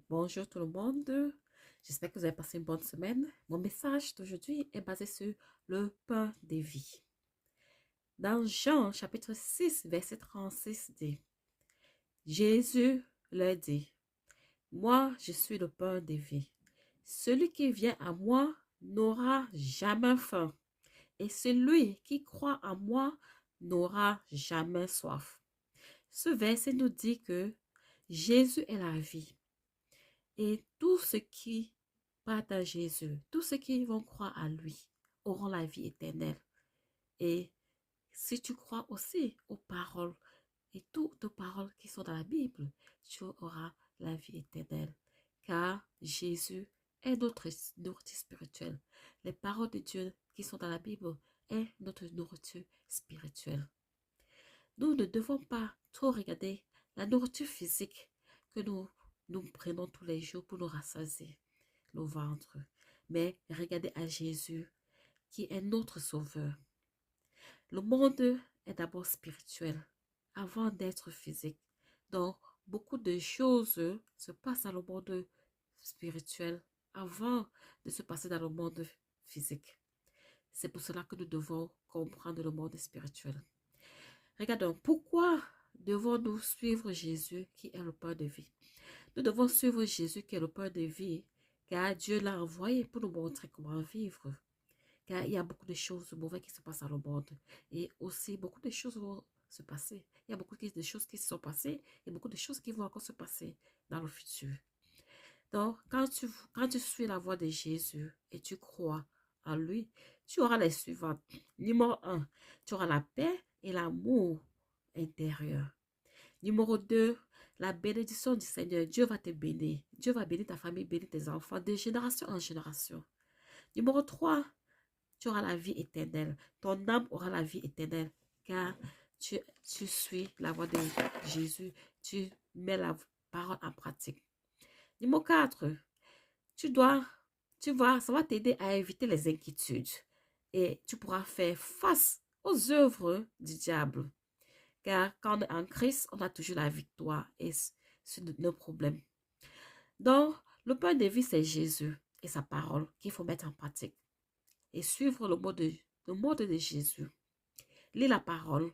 Bonjour tout le monde, j'espère que vous avez passé une bonne semaine. Mon message d'aujourd'hui est basé sur le pain des vies. Dans Jean chapitre 6, verset 36 dit, Jésus leur dit, Moi je suis le pain des vies. Celui qui vient à moi n'aura jamais faim, et celui qui croit en moi n'aura jamais soif. Ce verset nous dit que Jésus est la vie. Et tous ceux qui partent à Jésus, tous ceux qui vont croire à lui, auront la vie éternelle. Et si tu crois aussi aux paroles et toutes les paroles qui sont dans la Bible, tu auras la vie éternelle. Car Jésus est notre nourriture spirituelle. Les paroles de Dieu qui sont dans la Bible est notre nourriture spirituelle. Nous ne devons pas trop regarder la nourriture physique que nous prenons tous les jours pour nous rassasier le ventre, mais regardez à Jésus qui est notre sauveur. Le monde est d'abord spirituel avant d'être physique. Donc, beaucoup de choses se passent dans le monde spirituel avant de se passer dans le monde physique. C'est pour cela que nous devons comprendre le monde spirituel. Regardons, pourquoi devons-nous suivre Jésus qui est le pain de vie? Nous devons suivre Jésus qui est le pain de vie, car Dieu l'a envoyé pour nous montrer comment vivre. Car il y a beaucoup de choses mauvaises qui se passent dans le monde. Et aussi, beaucoup de choses vont se passer. Il y a beaucoup de choses qui se sont passées et beaucoup de choses qui vont encore se passer dans le futur. Donc, quand tu suis la voie de Jésus et tu crois en lui, tu auras les suivantes. Numéro 1, tu auras la paix et l'amour intérieur. Numéro 2, la bénédiction du Seigneur. Dieu va te bénir. Dieu va bénir ta famille, bénir tes enfants de génération en génération. Numéro 3, tu auras la vie éternelle. Ton âme aura la vie éternelle car tu suis la voie de Jésus. Tu mets la parole en pratique. Numéro 4, ça va t'aider à éviter les inquiétudes et tu pourras faire face aux œuvres du diable. Car quand on est en Christ, on a toujours la victoire et sur nos problèmes. Donc, le pain de vie, c'est Jésus et sa parole qu'il faut mettre en pratique. Et suivre le mode de Jésus. Lis la parole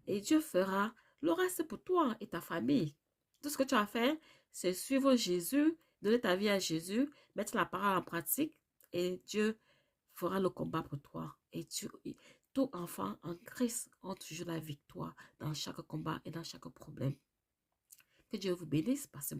et Dieu fera le reste pour toi et ta famille. Tout ce que tu as fait, c'est suivre Jésus, donner ta vie à Jésus, mettre la parole en pratique et Dieu fera le combat pour toi. Et tout enfant en Christ ont toujours la victoire dans chaque combat et dans chaque problème. Que Dieu vous bénisse. Passez